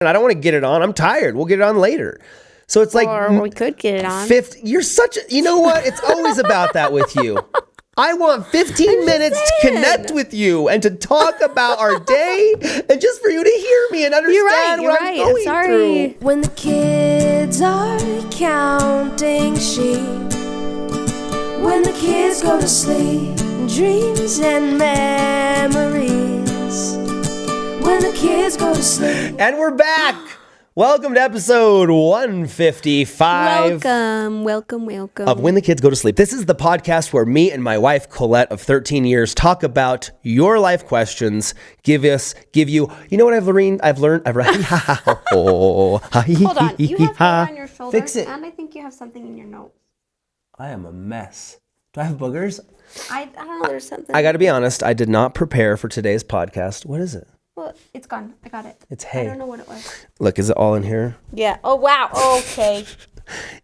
and I don't want to get it on. I'm tired. We'll get it on later. So it's like, or we could get it on. You're such a, you know what? It's always about that with you. I want 15 minutes to connect with you and to talk about our day and just for you to hear me and understand what I'm going through. When the kids are counting sheep, when the kids go to sleep, dreams and memories, when the kids go to sleep. And we're back. Welcome to episode 155. Welcome. Of When the Kids Go to Sleep. This is the podcast where me and my wife, Colette, of 13 years, talk about your life questions, give you, you know what I've learned? Hold on, you have hair on your shoulders, Fix it. and I think you have something in your nose. I am a mess. Do I have boogers? I don't know, there's something. I got to be honest, I did not prepare for today's podcast. What is it? Well, it's gone. I got it. It's hay. I don't know what it was. Look, is it all in here? Yeah. Oh, wow. Okay.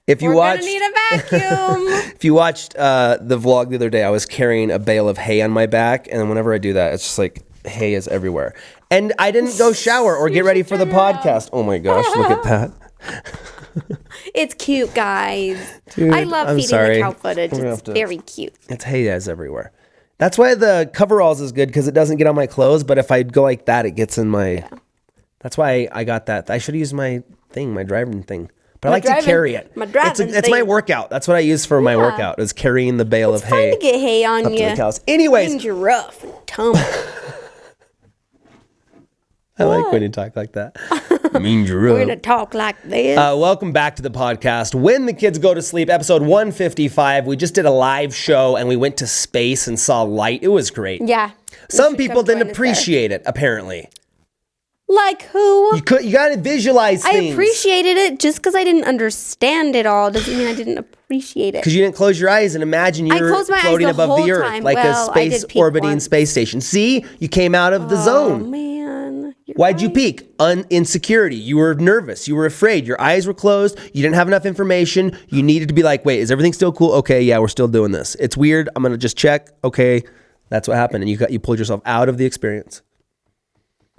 If you We're watched, gonna need a vacuum. If you watched the vlog the other day, I was carrying a bale of hay on my back, and whenever I do that, it's just like hay is everywhere. And I didn't go shower or get ready for the podcast. Oh my gosh, look at that. It's cute, guys. Dude, I love I'm feeding sorry. the cow footage. It's very cute. It's hay is everywhere. That's why the coveralls is good because it doesn't get on my clothes. But if I go like that, it gets in my. Yeah. That's why I got that. I should use my driving thing. But I like to carry it. It's my workout. That's what I use for my workout is carrying the bale of hay. It's fun to get hay on you. Anyways, means you're rough and tumble. I like when you talk like that. Means you're rough. We're gonna talk like this. Welcome back to the podcast. When the Kids Go to Sleep, episode 155. We just did a live show and we went to space and saw light. It was great. Yeah. Some people didn't appreciate it, apparently. Like who? You gotta visualize things. I appreciated it. Just because I didn't understand it all doesn't mean I didn't appreciate it. Because you didn't close your eyes and imagine you're floating above the earth like a space orbiting space station. See, you came out of the zone. Oh man. Why'd you peek? Insecurity. You were nervous. You were afraid. Your eyes were closed. You didn't have enough information. You needed to be like, wait, is everything still cool? Okay, yeah, we're still doing this. It's weird. I'm gonna just check. Okay, that's what happened, and you pulled yourself out of the experience.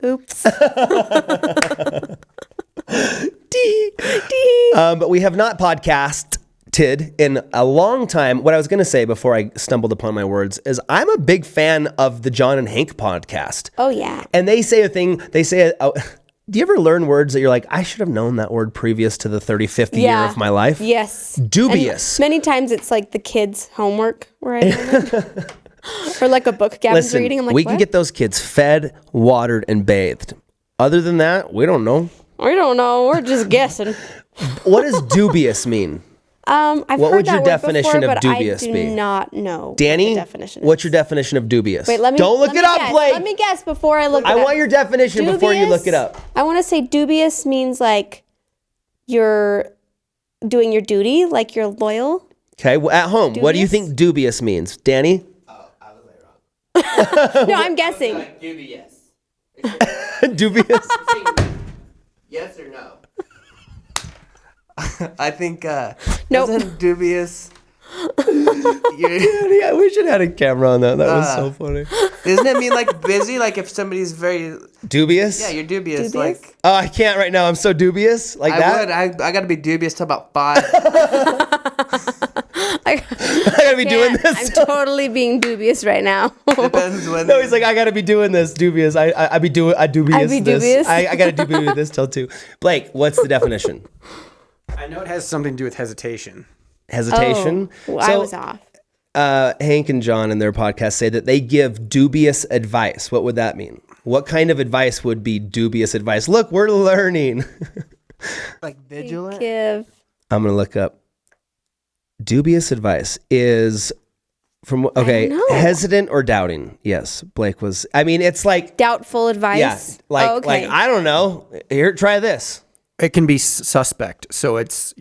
Oops. But we have not podcasted in a long time. What I was going to say before I stumbled upon my words is I'm a big fan of the John and Hank podcast. Oh, yeah. And they say a thing, do you ever learn words that you're like, I should have known that word previous to the 35th year of my life? Yes. Dubious. And many times it's like the kids' homework where I learn it. Or like a book Gavin's reading. I'm like, we can get those kids fed, watered, and bathed. Other than that, we don't know. We don't know. We're just guessing. What does dubious mean? What would your definition of dubious be? I do not know. Danny, what the definition is. What's your definition of dubious? Wait, don't look it up, Blake. Let me guess before I look it up. I want your definition before you look it up. I want to say dubious means like you're doing your duty, like you're loyal. Okay, well, at home, what do you think dubious means? Danny? Oh, I was way wrong. No, I'm guessing. Like dubious. Dubious? Yes or no? I think Nope. Isn't dubious. Yeah, we should have had a camera on that. That was so funny. Doesn't it mean like busy? Like if somebody's very dubious? Yeah, you're dubious. Dubious? Like oh, I can't right now. I'm so dubious. Like that. I got to be dubious till about 5. I gotta be doing this. I'm totally being dubious right now. Depends when. No, he's like, I gotta be doing this. Dubious. I be dubious. I be this. dubious. I gotta do this till 2. Blake, what's the definition? I know it has something to do with hesitation. Hesitation. Oh, well, I was off. Hank and John in their podcast say that they give dubious advice. What would that mean? What kind of advice would be dubious advice? Look, we're learning. Like vigilant. I'm gonna look up. Dubious advice is from hesitant or doubting. Yes, Blake was. I mean, it's like doubtful advice. Yeah, like I don't know. Here, try this. It can be suspect, so it's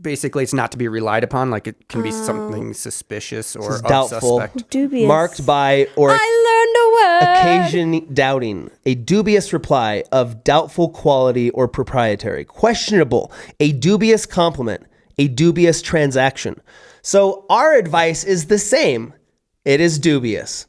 basically it's not to be relied upon. Like it can be something suspicious or doubtful, suspect. Dubious. Marked by or I learned a word. occasion doubting, a dubious reply of doubtful quality or proprietary, questionable, a dubious compliment, a dubious transaction. So our advice is the same. It is dubious.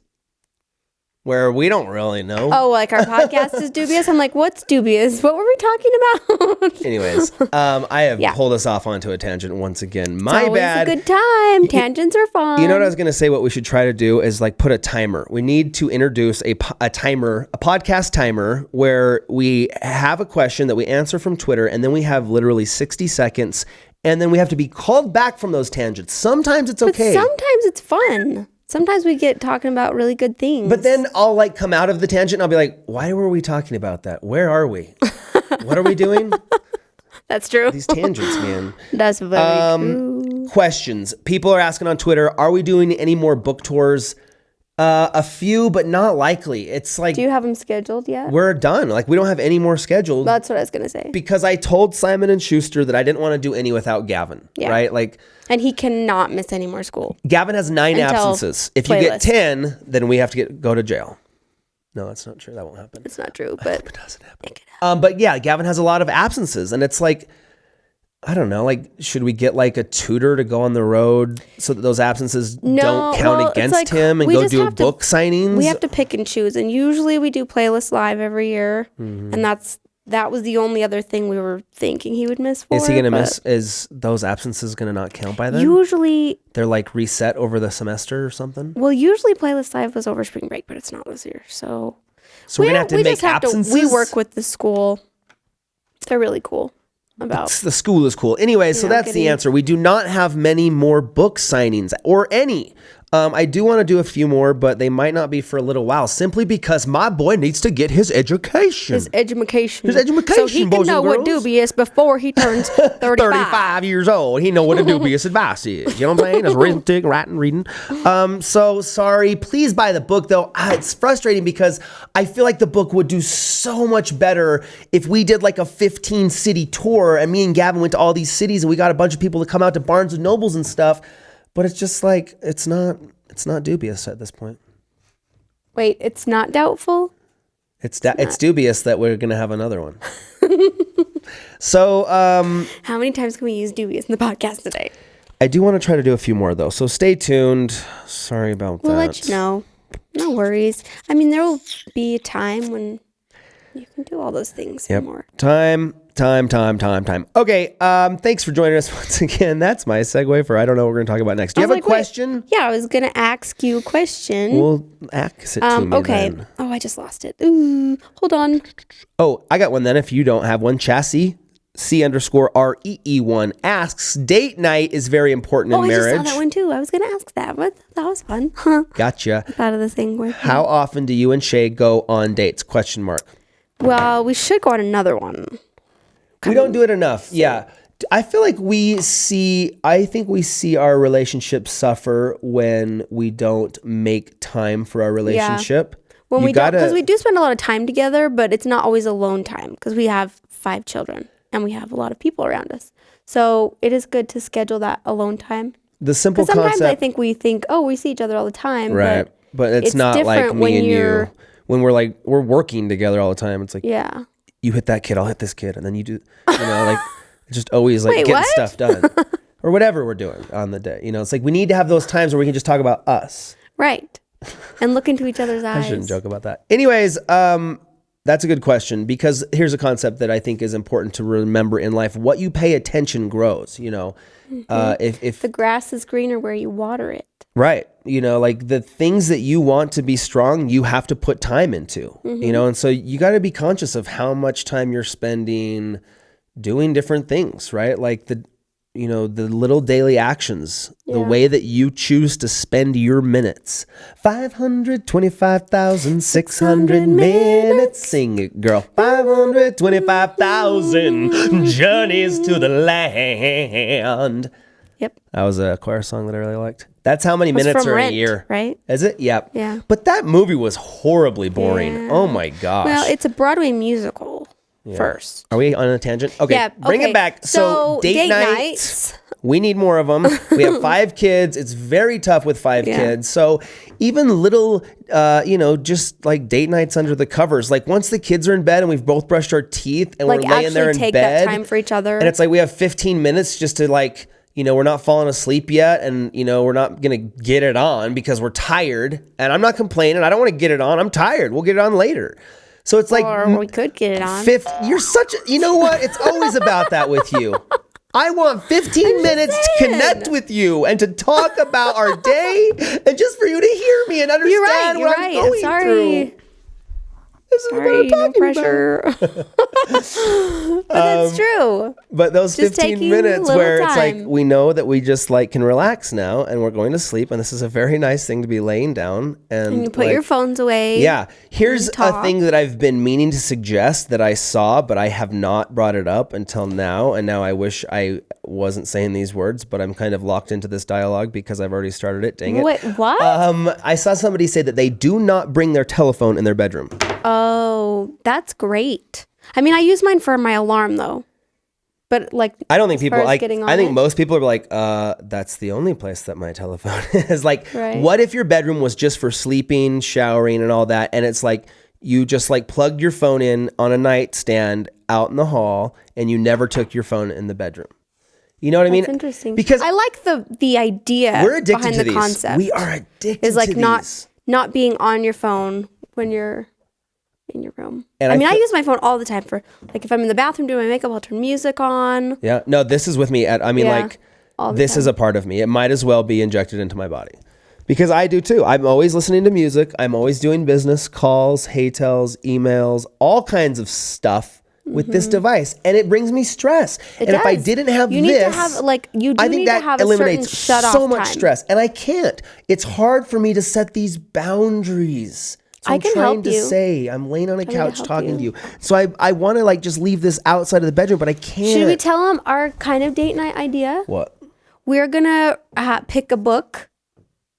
where we don't really know. Oh, like our podcast is dubious? I'm like, what's dubious? What were we talking about? Anyways, I have Yeah. pulled us off onto a tangent once again. It's My always bad. a good time. Tangents are fun. You know what I was going to say? What we should try to do is like put a timer. We need to introduce a timer, a podcast timer, where we have a question that we answer from Twitter, and then we have literally 60 seconds, and then we have to be called back from those tangents. Sometimes it's But okay. sometimes it's fun. Sometimes we get talking about really good things. But then I'll like come out of the tangent and I'll be like, why were we talking about that? Where are we? What are we doing? That's true. These tangents, man. That's very true. Questions. People are asking on Twitter, are we doing any more book tours? A few, but not likely. It's like Do you have them scheduled yet? we're done. Like we don't have any more scheduled That's what I was going to say. because I told Simon and Schuster that I didn't want to do any without Gavin. Yeah. Right? Like And he cannot miss any more school. Gavin has 9 Until absences. If you get playlist. 10, then we have to go to jail. No, that's not true. That won't happen. It's not true, but It doesn't happen. But yeah, Gavin has a lot of absences, and it's like, I don't know, like, should we get like a tutor to go on the road so that those absences No, don't count well, it's against like him and we go just do have to- book signings? we have to pick and choose. And usually we do Playlist Live every year. Mm-hmm. And that was the only other thing we were thinking he would miss for. Is he going to but miss? Is those absences going to not count by then? Usually, They're like reset over the semester or something? well, usually Playlist Live was over spring break, but it's not this year. So So we're going to have to make just have absences? we work with the school. They're really cool about. The school is cool. Anyway, so that's the getting- answer. We do not have many more book signings or any. I do want to do a few more, but they might not be for a little while, simply because my boy needs to get his education. His education. His education, So he boys can and know what girls. dubious before he turns 35. 35 years old. He know what a dubious advice is. You know what I'm saying? That's arithmetic, writing, reading. So sorry. Please buy the book, though. It's frustrating because I feel like the book would do so much better if we did like a 15-city tour and me and Gavin went to all these cities and we got a bunch of people to come out to Barnes and Nobles and stuff. But it's just like, it's not dubious at this point. Wait, it's not doubtful? It's dubious that we're going to have another one. So, How many times can we use dubious in the podcast today? I do want to try to do a few more though. So stay tuned. Sorry about that. We'll let you know. No worries. I mean, there will be a time when you can do all those things and more. Time. Okay. Thanks for joining us once again. That's my segue for I don't know what we're going to talk about next. Do you have a question? Yeah, I was going to ask you a question. Well, ask it to me Okay. then. Oh, I just lost it. Ooh, hold on. Oh, I got one then. If you don't have one, Chassis C_REE1 asks, date night is very important in I marriage. just saw that one too. I was going to ask that, but that was fun. Huh. Gotcha. Out of the thing. How often do you and Shay go on dates? ? Well, we should go on another one. We don't do it enough. Yeah. I feel like I think we see our relationship suffer when we don't make time for our relationship. When You we don't, gotta- because we do spend a lot of time together, but it's not always alone time because we have 5 children and we have a lot of people around us. So it is good to schedule that alone time. The simple Because sometimes concept. we think, oh, we see each other all the time. Right. But it's not like different when me and you. you're- When we're working together all the time. It's like, Yeah. you hit that kid, I'll hit this kid. And then you do, like, just always like Wait, getting what? stuff done. Or whatever we're doing on the day. It's like we need to have those times where we can just talk about us. Right. And look into each other's eyes. I shouldn't joke about that. Anyways, that's a good question because here's a concept that I think is important to remember in life. What you pay attention grows, if The grass is greener where you water it. right, like the things that you want to be strong, you have to put time into, and so you got to be conscious of how much time you're spending doing different things, right? Like the little daily actions, the way that you choose to spend your minutes. 525,600 minutes. Sing it, girl. 525,000 journeys to the land. Yep. That was a choir song that I really liked. That's how many It's minutes from are in Rent, a year. right? Is it? Yep. Yeah. But that movie was horribly boring. Yeah. Oh my gosh. Well, it's a Broadway musical first. Are we on a tangent? Okay, Yeah, bring okay. it back. So date nights. We need more of them. We have 5 kids. It's very tough with 5 Yeah. kids. So even little, just like date nights under the covers. Like once the kids are in bed and we've both brushed our teeth and Like we're laying there in actually take bed. that time for each other. And it's like we have 15 minutes just to like we're not falling asleep yet, and we're not gonna get it on because we're tired. And I'm not complaining. I don't want to get it on. I'm tired. We'll get it on later. So it's like, or we could get it on. You're such a, you know what? It's always about that with you. I want 15 minutes to connect with you and to talk about our day and just for you to hear me and understand what I'm going through. Sorry, no pressure. But that's true. But those Just 15 taking minutes a little where it's like time. we know that we just like can relax now and we're going to sleep, and this is a very nice thing to be laying down and you put your phones away. Yeah. Here's a talk. thing that I've been meaning to suggest that I saw, but I have not brought it up until now. And now I wish I wasn't saying these words, but I'm kind of locked into this dialogue because I've already started it. Dang it. Wait, what? I saw somebody say that they do not bring their telephone in their bedroom. Oh, that's great. I mean, I use mine for my alarm though. But like, I don't think as far people as like, getting on I think it- most people are like, that's the only place that my telephone is. Like, Right. what if your bedroom was just for sleeping, showering, and all that? And it's like, you just like plugged your phone in on a nightstand out in the hall and you never took your phone in the bedroom. You know what I mean? That's interesting. Because I like the idea we're addicted behind to the these. concept. We are addicted Is like to not these. not being on your phone when you're in your room. And I I mean, I feel- use my phone all the time for like if I'm in the bathroom doing my makeup, I'll turn music on. Yeah. No, this is with me. I mean, Yeah, like, all the this is time. a part of me. It might as well be injected into my body. Because I do too. I'm always listening to music. I'm always doing business calls, hey-tells, emails, all kinds of stuff with this device. And it brings me stress. It and if I does. didn't have you this, need to have like you do I think need that to have a eliminates certain shut off so much time. stress. And I can't. It's hard for me to set these boundaries. So I I'm can trying help to you. say, I'm laying on a gonna couch help talking you. to you. So I want to like just leave this outside of the bedroom, but I can't. Should we tell them our kind of date night idea? What? We're gonna pick a book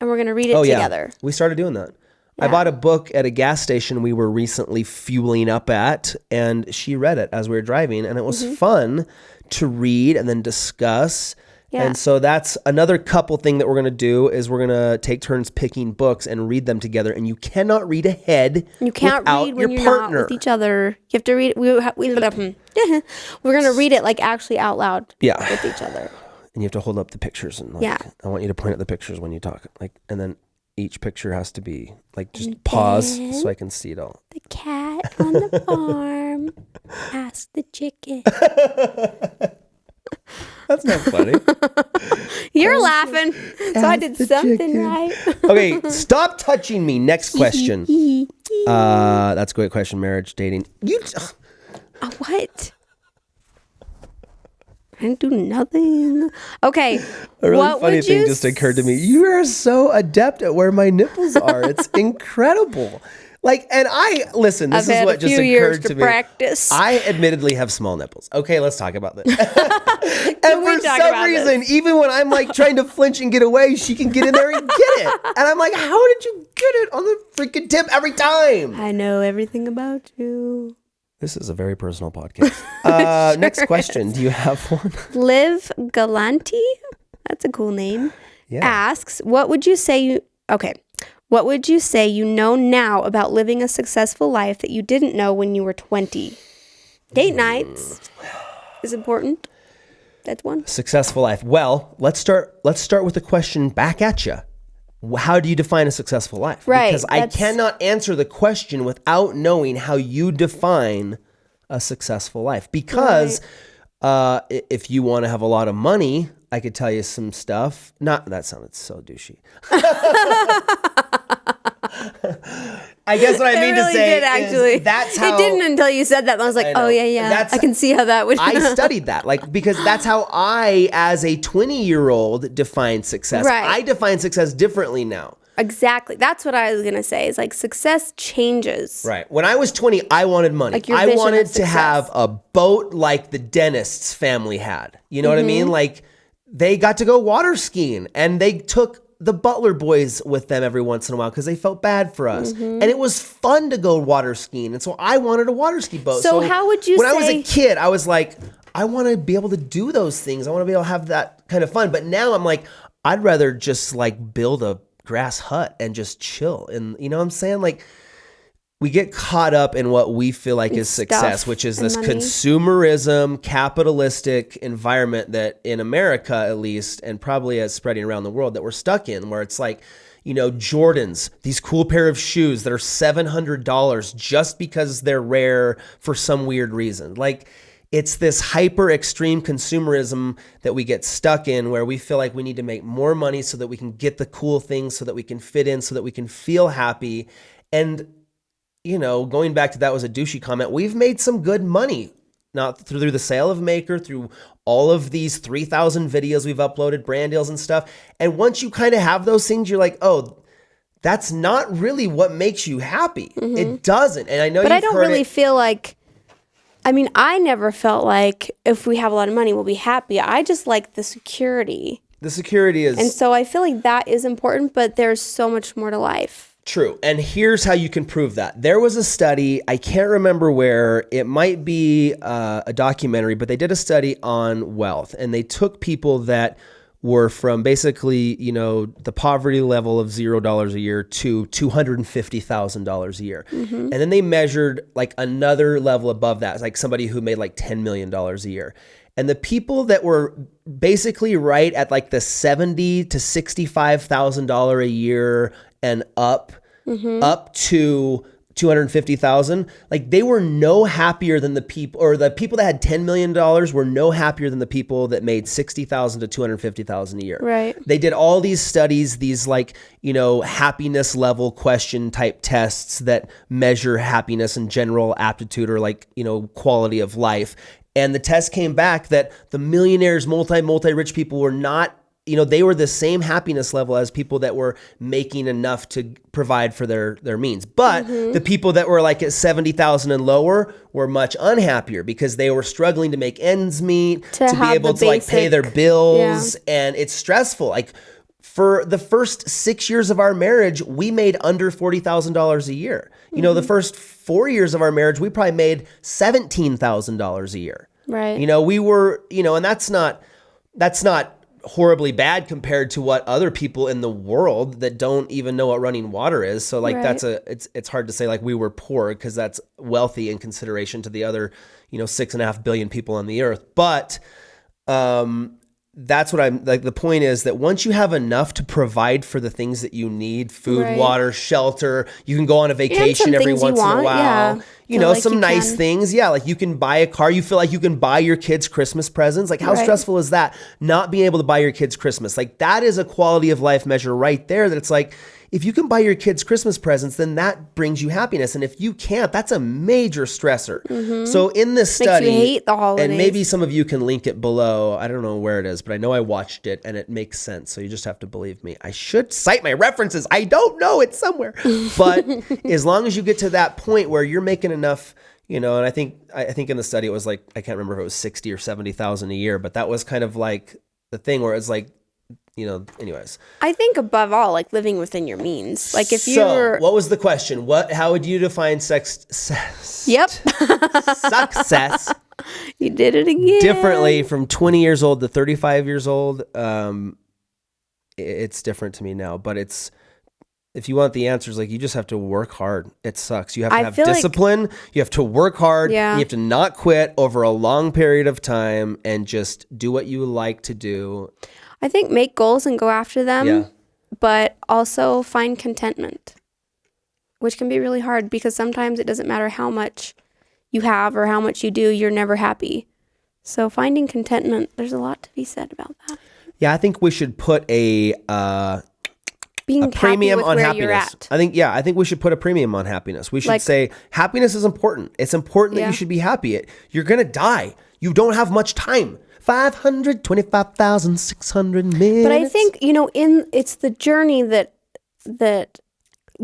and we're gonna read it together. We started doing that. I bought a book at a gas station we were recently fueling up at, and she read it as we were driving, and it was fun to read and then discuss. Yeah. And so that's another couple thing that we're going to do is we're going to take turns picking books and read them together. And you cannot read ahead You can't without read when your you're partner. not with each other. You have to read. We're gonna read it like actually out loud. Yeah. With each other. And you have to hold up the pictures and like, Yeah. I want you to point at the pictures when you talk. Like, and then each picture has to be like just pause so I can see it all. The cat on the farm asked the chicken. That's not funny. You're laughing, so I did the something chicken. right. Okay, stop touching me. Next question. That's a great question. Marriage, dating. What? I didn't do nothing. Okay. A really what funny would thing you just occurred to me. You are so adept at where my nipples are. It's incredible. Like, and listen, this I've is had what a just few years occurred to to me. practice. I admittedly have small nipples. Okay, let's talk about this. And we for talk some about reason, this? even when I'm like trying to flinch and get away, she can get in there and get it. And I'm like, how did you get it on the freaking tip every time? I know everything about you. This is a very personal podcast. Next question. Do you have one? Liv Galanti, that's a cool name, asks, what would you say you know now about living a successful life that you didn't know when you were 20? Date nights is important. That's one. Successful life. Well, let's start with the question back at you. How do you define a successful life? Right, Because I that's- cannot answer the question without knowing how you define a successful life. Because if you want to have a lot of money, I could tell you some stuff. That sounded so douchey. I guess what I mean really to say did, actually. is that's how it didn't until you said that. And I was like, I know. oh yeah. That's- I can see how that would. I studied that, like, because that's how I, as a 20-year-old, define success. Right. I define success differently now. Exactly. That's what I was gonna say. Is like success changes. Right. When I was 20, I wanted money. Like your I vision wanted of to success. have a boat like the dentist's family had. You know what I Mm-hmm. mean? Like, they got to go water skiing, and they took the Butler boys with them every once in a while because they felt bad for us. Mm-hmm. And it was fun to go water skiing. And so I wanted a water ski boat. So how would you when I was say- a kid, I was like, I want to be able to do those things. I want to be able to have that kind of fun. But now I'm like, I'd rather just like build a grass hut and just chill. And you know what I'm saying? Like, we get caught up in what we feel like is success, Stuff which is and this money. consumerism, capitalistic environment that in America, at least, and probably as spreading around the world, that we're stuck in, where it's like, Jordans, these cool pair of shoes that are $700 just because they're rare for some weird reason. Like, it's this hyper extreme consumerism that we get stuck in, where we feel like we need to make more money so that we can get the cool things, so that we can fit in, so that we can feel happy. And, going back to that was a douchey comment. We've made some good money, not through the sale of Maker, through all of these 3,000 videos we've uploaded, brand deals and stuff. And once you kind of have those things, you're like, oh, that's not really what makes you happy. It doesn't. And I know, but I don't really feel like, I never felt like if we have a lot of money, we'll be happy. I just like the security. The security is... And so I feel like that is important, but there's so much more to life. True. And here's how you can prove that. There was a study, I can't remember where, it might be a documentary, but they did a study on wealth, and they took people that were from basically, the poverty level of $0 a year to $250,000 a year. And then they measured like another level above that, like somebody who made like $10 million a year. And the people that were basically right at like the $70,000 to $65,000 a year and up to 250,000, like they were no happier than the people, or the people that had $10 million were no happier than the people that made 60,000 to 250,000 a year. Right. They did all these studies, these like, happiness level question type tests that measure happiness and general aptitude, or like, quality of life. And the test came back that the millionaires, multi-rich people were not, they were the same happiness level as people that were making enough to provide for their means. But the people that were like at 70,000 and lower were much unhappier because they were struggling to make ends meet, to be able to like pay their bills. Yeah. And it's stressful. Like for the first 6 years of our marriage, we made under $40,000 a year. The first 4 years of our marriage, we probably made $17,000 a year. Right. We were, and that's not horribly bad compared to what other people in the world that don't even know what running water is. So like it's hard to say like we were poor, because that's wealthy in consideration to the other, 6.5 billion people on the earth. But that's what I'm like. The point is that once you have enough to provide for the things that you need, food, water, shelter, you can go on a vacation every once in a while, some nice things. Yeah. Like you can buy a car. You feel like you can buy your kids Christmas presents. Like how stressful is that? Not being able to buy your kids Christmas. Like that is a quality of life measure right there, that it's like, if you can buy your kids Christmas presents, then that brings you happiness. And if you can't, that's a major stressor. So in this study, makes you hate the holidays. And maybe some of you can link it below. I don't know where it is, but I know I watched it and it makes sense. So you just have to believe me. I should cite my references. I don't know, it's somewhere. But as long as you get to that point where you're making enough, and I think in the study it was like, I can't remember if it was 60 or 70,000 a year, but that was kind of like the thing where it's like, anyways. I think above all, like living within your means. Like if you So, were... what was the question? How would you define Yep. success You did it again. differently from 20 years old to 35 years old? It's different to me now, but if you want the answers, like you just have to work hard. It sucks. You have to have discipline. You have to work hard. Yeah. You have to not quit over a long period of time and just do what you like to do. I think make goals and go after them, but also find contentment, which can be really hard because sometimes it doesn't matter how much you have or how much you do, you're never happy. So finding contentment, there's a lot to be said about that. Yeah, I think we should put a premium on happiness. I think we should put a premium on happiness. We should say happiness is important. It's important that you should be happy. You're going to die. You don't have much time. 525,600 minutes. But I think, it's the journey that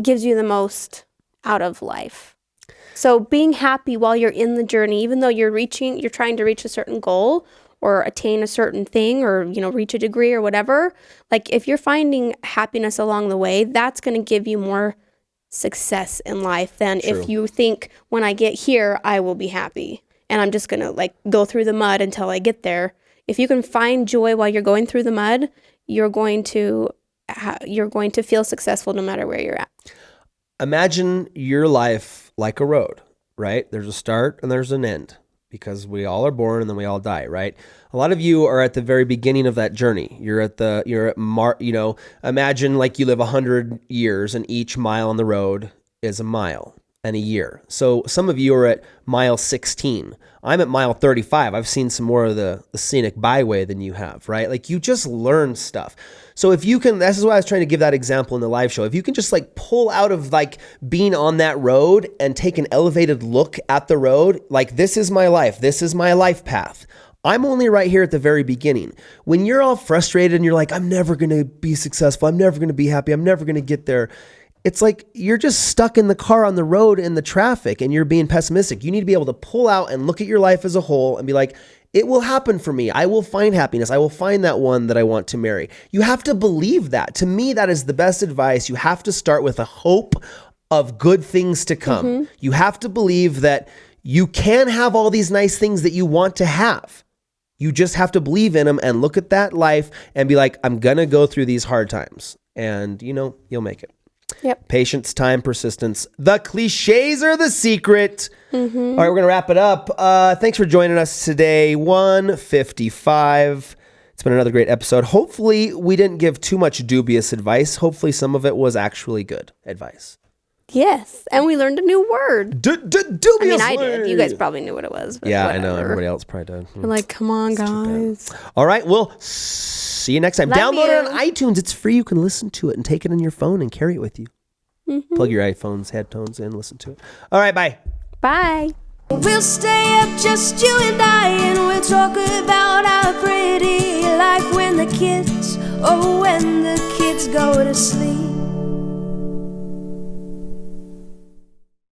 gives you the most out of life. So being happy while you're in the journey, even though you're trying to reach a certain goal or attain a certain thing or, reach a degree or whatever, like if you're finding happiness along the way, that's going to give you more success in life than if you think when I get here, I will be happy. And I'm just going to go through the mud until I get there. If you can find joy while you're going through the mud, you're going to feel successful no matter where you're at. imagine your life like a road, right? There's a start and there's an end because we all are born and then we all die, right? A lot of you are at the very beginning of that journey. Imagine like you live 100 years and each mile on the road is a mile and a year. So some of you are at mile 16. I'm at mile 35. I've seen some more of the scenic byway than you have, right? Like you just learn stuff. So if you can, this is why I was trying to give that example in the live show. If you can just like pull out of like being on that road and take an elevated look at the road, like this is my life. This is my life path. I'm only right here at the very beginning. When you're all frustrated and you're like, I'm never going to be successful. I'm never going to be happy. I'm never going to get there. It's like you're just stuck in the car on the road in the traffic and you're being pessimistic. You need to be able to pull out and look at your life as a whole and be like, it will happen for me. I will find happiness. I will find that one that I want to marry. You have to believe that. To me, that is the best advice. You have to start with a hope of good things to come. Mm-hmm. You have to believe that you can have all these nice things that you want to have. You just have to believe in them and look at that life and be like, I'm going to go through these hard times. And, you'll make it. Yep. Patience, time, persistence. The cliches are the secret. Mm-hmm. All right, we're going to wrap it up. Thanks for joining us today. 155. It's been another great episode. Hopefully, we didn't give too much dubious advice. Hopefully, some of it was actually good advice. Yes, and we learned a new word. Dubious. I did. You guys probably knew what it was. Yeah, whatever. I know. Everybody else probably did. We're like, come on, guys. All right, we'll see you next time. Download it on iTunes. It's free. You can listen to it and take it on your phone and carry it with you. Mm-hmm. Plug your iPhone's headphones in, listen to it. All right, bye. Bye. We'll stay up, just you and I, and we'll talk about our pretty life when the kids go to sleep.